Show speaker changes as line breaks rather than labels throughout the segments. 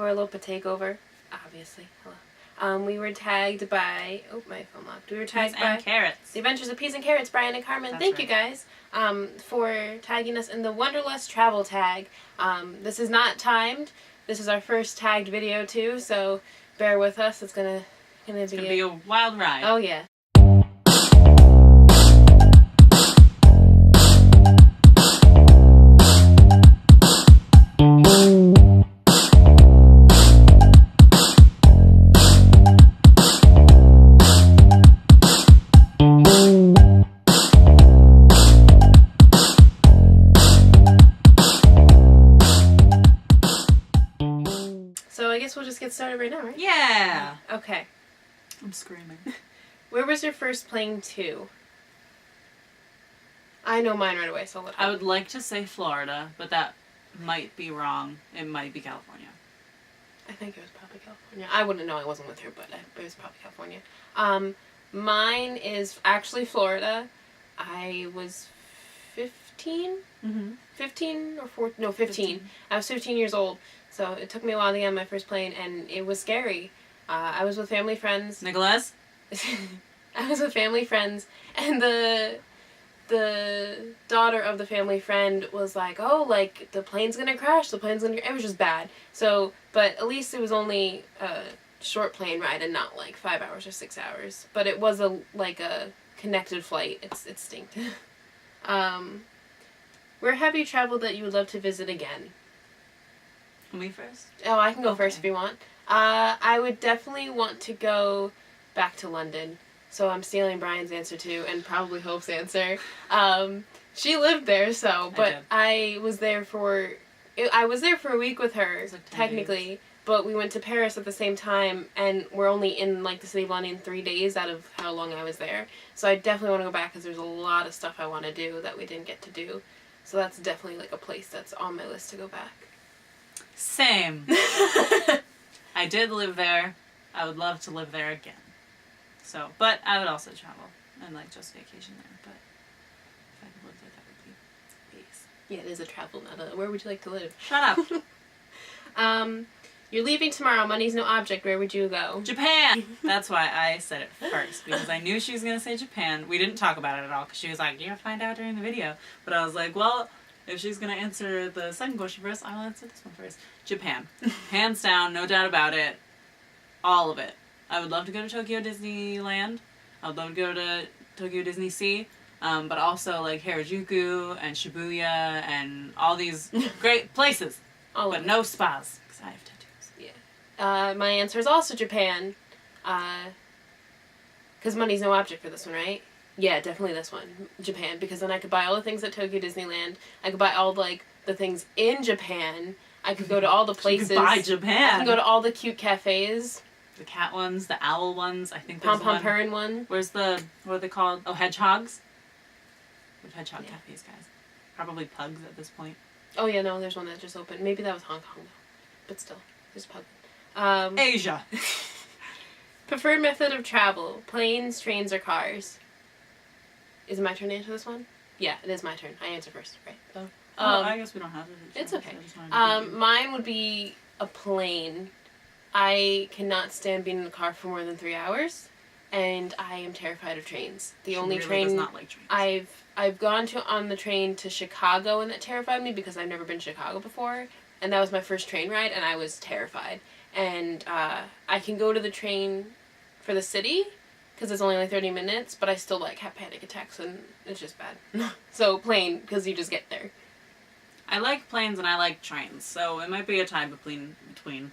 our Lopa takeover, obviously. Hello. We were tagged by... Oh, my phone locked. We were tagged by...
Carrots.
The Adventures of Peas and Carrots, Brian and Carmen. Thank you guys for tagging us in the Wanderlust Travel Tag. This is not timed. This is our first tagged video, too, so bear with us. It's gonna be
a wild ride.
Oh, yeah. We'll just get started right now, right?
Yeah.
Okay.
I'm screaming.
Where was your first plane to? I know mine right away, so
I would like to say Florida, but that might be wrong. It might be California.
I think it was probably California. I wouldn't know. I wasn't with her, but it was probably California. Mine is actually Florida. I was 15?
Mm-hmm.
15 or 14? No, 15. I was 15 years old. So it took me a while to get on my first plane, and it was scary. I was with family friends.
Nicholas?
I was with family friends, and the daughter of the family friend was like, oh, like, the plane's gonna crash, the plane's gonna... It was just bad. So, but at least it was only a short plane ride and not, like, 5 hours or 6 hours. But it was a connected flight. It stinked. Where have you traveled that you would love to visit again?
Me first?
Oh, I can go first if you want. I would definitely want to go back to London. So I'm stealing Brian's answer too, and probably Hope's answer. She lived there, but I was there for a week with her, technically. But we went to Paris at the same time, and we're only in the city of London 3 days out of how long I was there. So I definitely want to go back because there's a lot of stuff I want to do that we didn't get to do. So that's definitely a place that's on my list to go back.
Same. I did live there. I would love to live there again. So, but I would also travel and just vacation there. But if I could live there, that would be peace.
Yeah, it is a travel, not a... Where would you like to live?
Shut up.
You're leaving tomorrow. Money's no object. Where would you go?
Japan! That's why I said it first, because I knew she was going to say Japan. We didn't talk about it at all, because she was like, you'll find out during the video. But I was like, well... If she's going to answer the second question first, I'll answer this one first. Japan. Hands down, no doubt about it. All of it. I would love to go to Tokyo Disneyland. I would love to go to Tokyo Disney Sea. But also Harajuku and Shibuya and all these great places. But no spas, because I have tattoos.
Yeah. My answer is also Japan. Because money's no object for this one, right? Yeah, definitely this one, Japan, because then I could buy all the things at Tokyo Disneyland. I could buy all the things in Japan. I could go to all the places.
You could buy Japan.
I can go to all the cute cafes.
The cat ones, the owl ones. I think there's
Pom Pom Purin one.
Where's what are they called? Oh, hedgehogs. With hedgehog cafes, guys. Probably pugs at this point.
Oh yeah, no, there's one that just opened. Maybe that was Hong Kong though, but still, just pug.
Asia.
Preferred method of travel: planes, trains, or cars? Is it my turn to answer this one? Yeah, it is my turn. I answer first, right?
Oh, I guess we don't have to.
It's okay. Mine would be a plane. I cannot stand being in a car for more than 3 hours, and I am terrified of trains. The only train
does not like trains.
I've gone on the train to Chicago, and that terrified me because I've never been to Chicago before, and that was my first train ride, and I was terrified. And I can go to the train for the city, because it's only 30 minutes, but I still have panic attacks, and it's just bad. So plane, because you just get there.
I like planes and I like trains, so it might be a tie between trains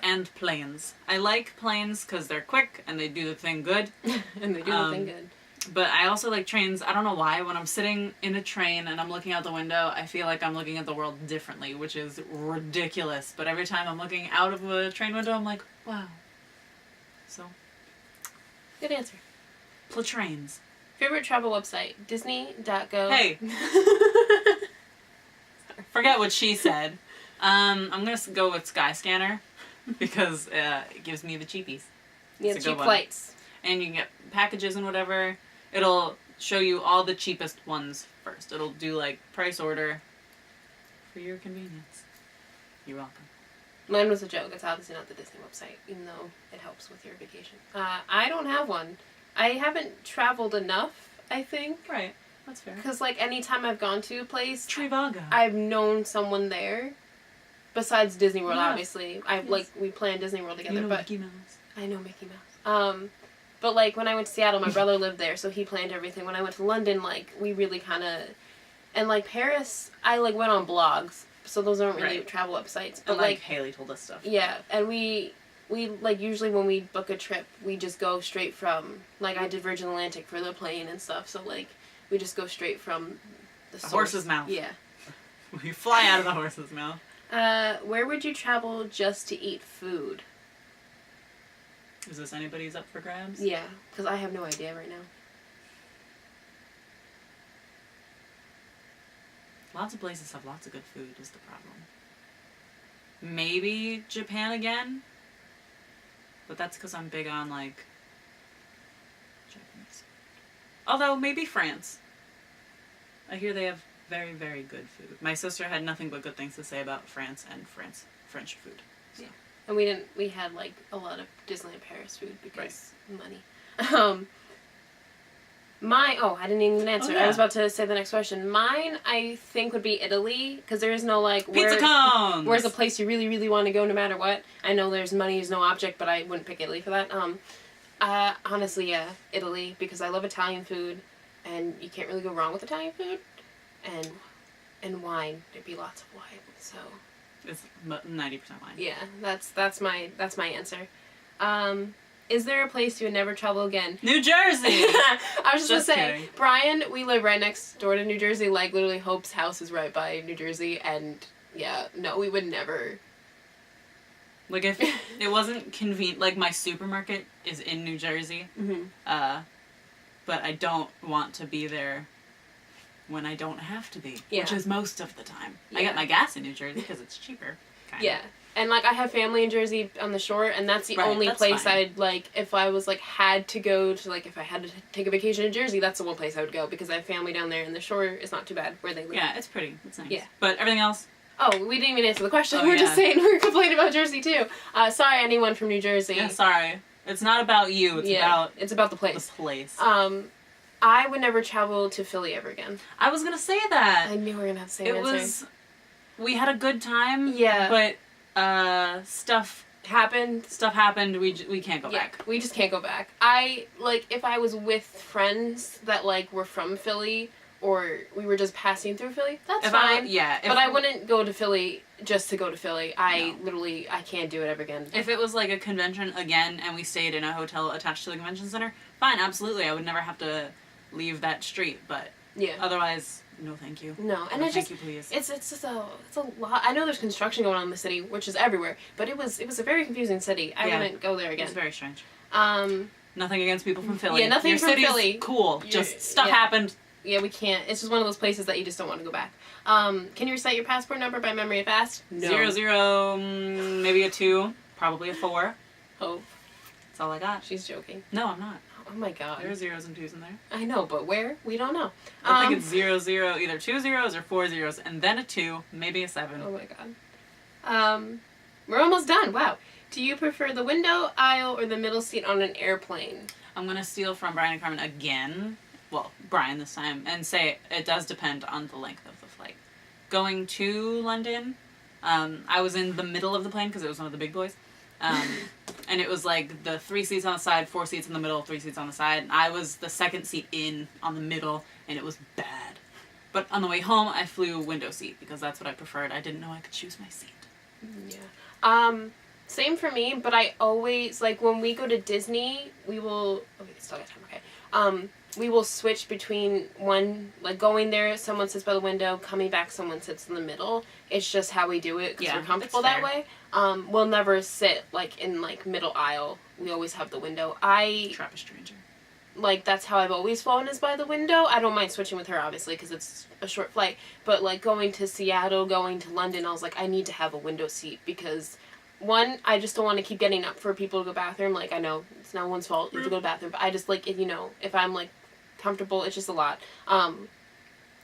and planes. I like planes because they're quick and they do the thing good.
And they do the thing good.
But I also like trains. I don't know why. When I'm sitting in a train and I'm looking out the window, I feel like I'm looking at the world differently, which is ridiculous. But every time I'm looking out of a train window, I'm like, wow. So.
Good answer.
Trains.
Favorite travel website? Disney.go.
Hey. Forget what she said. I'm going to go with Skyscanner because it gives me the cheapies.
Yeah, cheap flights.
And you can get packages and whatever. It'll show you all the cheapest ones first. It'll do price order for your convenience. You're welcome.
Mine was a joke. It's obviously not the Disney website, even though it helps with your vacation. I don't have one. I haven't traveled enough, I think.
Right. That's fair.
Because, like, anytime I've gone to a place,
Trivago.
I've known someone there. Besides Disney World,
Yeah.
obviously. We planned Disney World together.
You know
but
Mickey Mouse.
I know Mickey Mouse. But, like, when I went to Seattle, my brother lived there, so he planned everything. When I went to London, like, we really kind of... And, like, Paris, I, like, went on blogs, so those aren't really travel websites. But,
And, like, Haley told us stuff.
Yeah, and we, like, usually when we book a trip, we just go straight from... Like, I did Virgin Atlantic for the plane and stuff, so, like, we just go straight from the source.
Horse's mouth.
Yeah.
We fly out of the horse's mouth.
Where would you travel just to eat food?
Is this anybody's up for grabs?
Yeah, because I have no idea right now.
Lots of places have lots of good food is the problem. Maybe Japan again? But that's because I'm big on, like, Japanese. Although, maybe France. I hear they have very, very good food. My sister had nothing but good things to say about France and French food. So.
Yeah. And we had, like, a lot of Disneyland Paris food because money. I didn't even answer.
Oh, yeah.
I was about to say the next question. Mine, I think, would be Italy, because there is no, like,
Pizza cones!
Where's a place you really, really want to go no matter what? I know there's money is no object, but I wouldn't pick Italy for that. Honestly, yeah, Italy, because I love Italian food, and you can't really go wrong with Italian food. And wine. There'd be lots of wine, so...
It's 90% wine.
Yeah, that's my answer. Is there a place you would never travel again?
New Jersey!
I was just gonna say,
kidding.
Brian, we live right next door to New Jersey. Like, literally, Hope's house is right by New Jersey, and yeah, no, we would never.
Like, if it wasn't convenient, like, my supermarket is in New Jersey, but I don't want to be there when I don't have to be, which is most of the time. Yeah. I get my gas in New Jersey because it's cheaper. Kinda.
Yeah. And, like, I have family in Jersey on the shore, and that's the only place I'd, like, if I was, like, had to go to, like, if I had to take a vacation in Jersey, that's the one place I would go, because I have family down there, and the shore is not too bad where they live.
Yeah, it's pretty. It's nice.
Yeah.
But everything else?
Oh, we didn't even answer the question. We're just saying we're complaining about Jersey, too. Sorry, anyone from New Jersey.
Yeah, sorry. It's not about you. It's
about the place.
The place.
I would never travel to Philly ever again.
I was gonna say that.
I knew we were gonna have the same answer.
We had a good time.
Yeah.
But stuff happened. We can't go back.
We just can't go back. If I was with friends that, like, were from Philly, or we were just passing through Philly, that's fine. But I wouldn't go to Philly just to go to Philly. I can't do it ever again.
If it was, like, a convention again, and we stayed in a hotel attached to the convention center, fine, absolutely. I would never have to leave that street, but otherwise, no thank you.
No, and
thank you, please.
It's just a lot. I know there's construction going on in the city, which is everywhere, but it was a very confusing city. I wouldn't go there again.
It's very strange.
Nothing
against people from Philly.
Yeah, nothing
Your
from
city's
Philly.
Cool. Just stuff happened.
Yeah, we can't. It's just one of those places that you just don't want to go back. Can you recite your passport number by memory fast?
No. 00, maybe a 2, probably a 4.
Hope.
That's all I got.
She's joking.
No, I'm not.
Oh my god.
There are 0s and 2s in there.
I know, but where? We don't know.
I think it's 00, either 2 zeros or 4 zeros, and then a 2, maybe a 7.
Oh my god. We're almost done. Wow. Do you prefer the window, aisle, or the middle seat on an airplane?
I'm going to steal from Brian and Carmen again. Well, Brian this time, and say it does depend on the length of the flight. Going to London, I was in the middle of the plane because it was one of the big boys. And it was like the 3 seats on the side, 4 seats in the middle, 3 seats on the side. I was the second seat in on the middle, and it was bad. But on the way home, I flew window seat because that's what I preferred. I didn't know I could choose my seat.
Yeah. Same for me, but I always, like, when we go to Disney, we will... Okay, still got time, okay. We will switch between going there, someone sits by the window, coming back, someone sits in the middle. It's just how we do it, because we're comfortable that way. We'll never sit, like, in, like, middle aisle. We always have the window.
Trap a stranger.
Like, that's how I've always flown, is by the window. I don't mind switching with her, obviously, because it's a short flight. But, like, going to Seattle, going to London, I was like, I need to have a window seat, because... One, I just don't want to keep getting up for people to go to the bathroom. Like, I know, it's not one's fault, you have to go to the bathroom. But I just, like, if I'm, like, comfortable, it's just a lot. And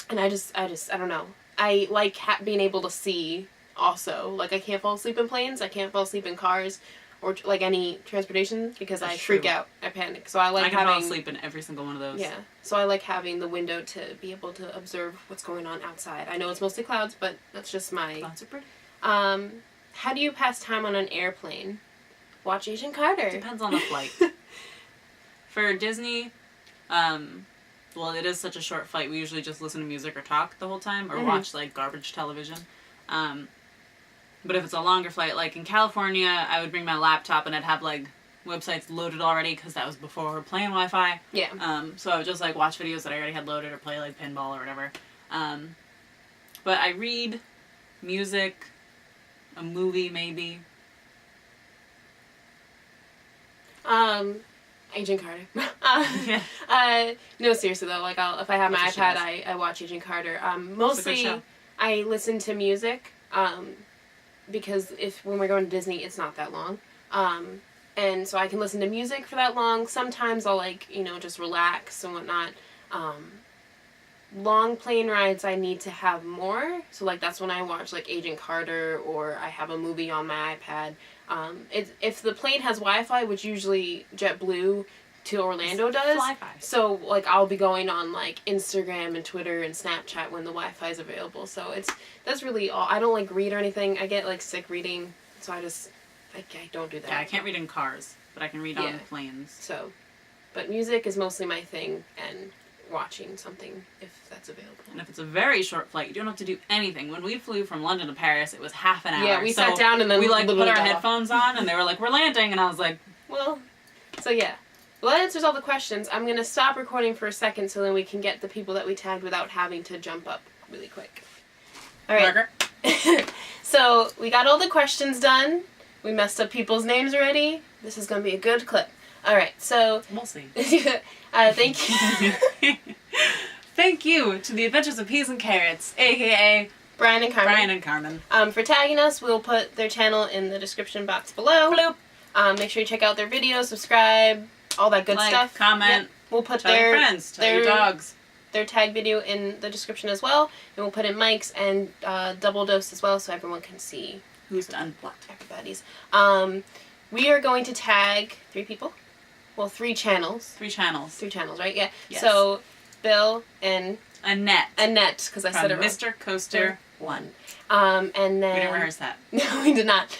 I don't know. I like being able to see also. Like, I can't fall asleep in planes. I can't fall asleep in cars or, like, any transportation because
That's
I freak
true.
out. I panic. So I like
I can
having...
fall asleep in every single one of those.
Yeah. So I like having the window to be able to observe what's going on outside. I know it's mostly clouds, but that's just my...
Clouds are pretty.
How do you pass time on an airplane? Watch Agent Carter.
Depends on the flight. For Disney, well, it is such a short flight. We usually just listen to music or talk the whole time, or watch like garbage television. But if it's a longer flight, like in California, I would bring my laptop and I'd have like websites loaded already because that was before playing Wi-Fi.
Yeah.
So I would just like watch videos that I already had loaded or play like pinball or whatever. But I read music, a movie maybe.
Agent Carter.
Yeah.
No, seriously though, like if I have my
That's
iPad,
what she
I watch Agent Carter.
It's a good
Mostly
show.
I listen to music, because when we're going to Disney, it's not that long. And so I can listen to music for that long. Sometimes I'll just relax and whatnot. Long plane rides I need to have more. So like that's when I watch like Agent Carter or I have a movie on my iPad. If the plane has Wi-Fi, which usually JetBlue to Orlando does.
Fly-fi.
So like I'll be going on like Instagram and Twitter and Snapchat when the Wi-Fi is available. So that's really all. I don't like read or anything. I get like sick reading, so I don't do that.
Yeah, I can't read in cars, but I can read on planes.
So, but music is mostly my thing, and watching something if that's available.
And if it's a very short flight, you don't have to do anything. When we flew from London to Paris, it was half an hour.
Yeah, we sat down and then
we like put
literally
our
got off.
headphones on, and they were like, "We're landing," and I was like,
Well, so yeah. Well, that answers all the questions. I'm going to stop recording for a second so then we can get the people that we tagged without having to jump up really quick. All right.
Margaret.
So we got all the questions done. We messed up people's names already. This is going to be a good clip. All right, so...
We'll see.
Thank you.
Thank you to the Adventures of Peas and Carrots, a.k.a.
Brian and Carmen.
Brian and Carmen.
For tagging us, we'll put their channel in the description box below.
Bloop.
Make sure you check out their videos, subscribe, all that good stuff.
Comment.
Yep. We'll put
Tell your friends. Tell your dogs.
Their tag video in the description as well. And we'll put in Mike's and double dose as well so everyone can see
Who's done what?
everybody's. We are going to tag 3 people. Well, 3 channels.
3 channels.
3 channels, right? Yeah.
Yes.
So, Bill and
Annette,
because I said it wrong.
Mr. Coaster 1.
And then...
We didn't rehearse that.
No, we did not.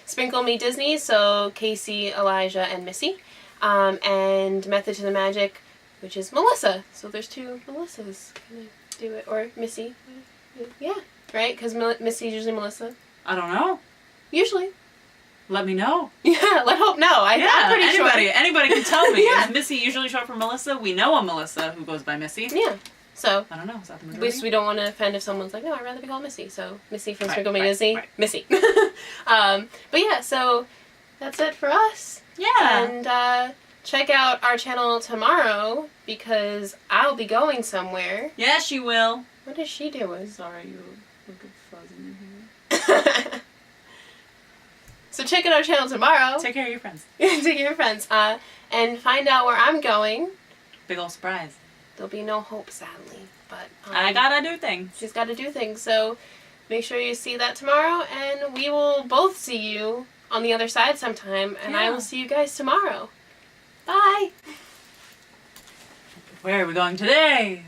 Sprinkle Me Disney, so Casey, Elijah, and Missy. And Method to the Magic, which is Melissa. So there's 2 Melissas. Can I do it? Or Missy. Yeah, right? Because Missy's usually Melissa.
I don't know.
Usually.
Let me know.
Yeah, let Hope know. I'm pretty sure.
Anybody can tell me.
Yeah.
Is Missy usually short for Melissa? We know a Melissa who goes by Missy.
Yeah. So,
I don't know. Is that the
at
majority?
least we don't want to offend if someone's like, no, I'd rather be called Missy. So, Missy from
Right,
Sprinkle Me
right,
Disney.
right.
Missy. But yeah, so that's it for us.
Yeah.
And check out our channel tomorrow because I'll be going somewhere.
Yes, you will.
What is she doing?
Sorry, you look fuzzy in here.
So check out our channel tomorrow.
Take care of your friends.
Take care of your friends. And find out where I'm going.
Big ol' surprise.
There'll be no Hope, sadly. But
I gotta do things.
she's got to do things. So make sure you see that tomorrow. And we will both see you on the other side sometime. And I
Yeah.
will see you guys tomorrow. Bye.
Where are we going today?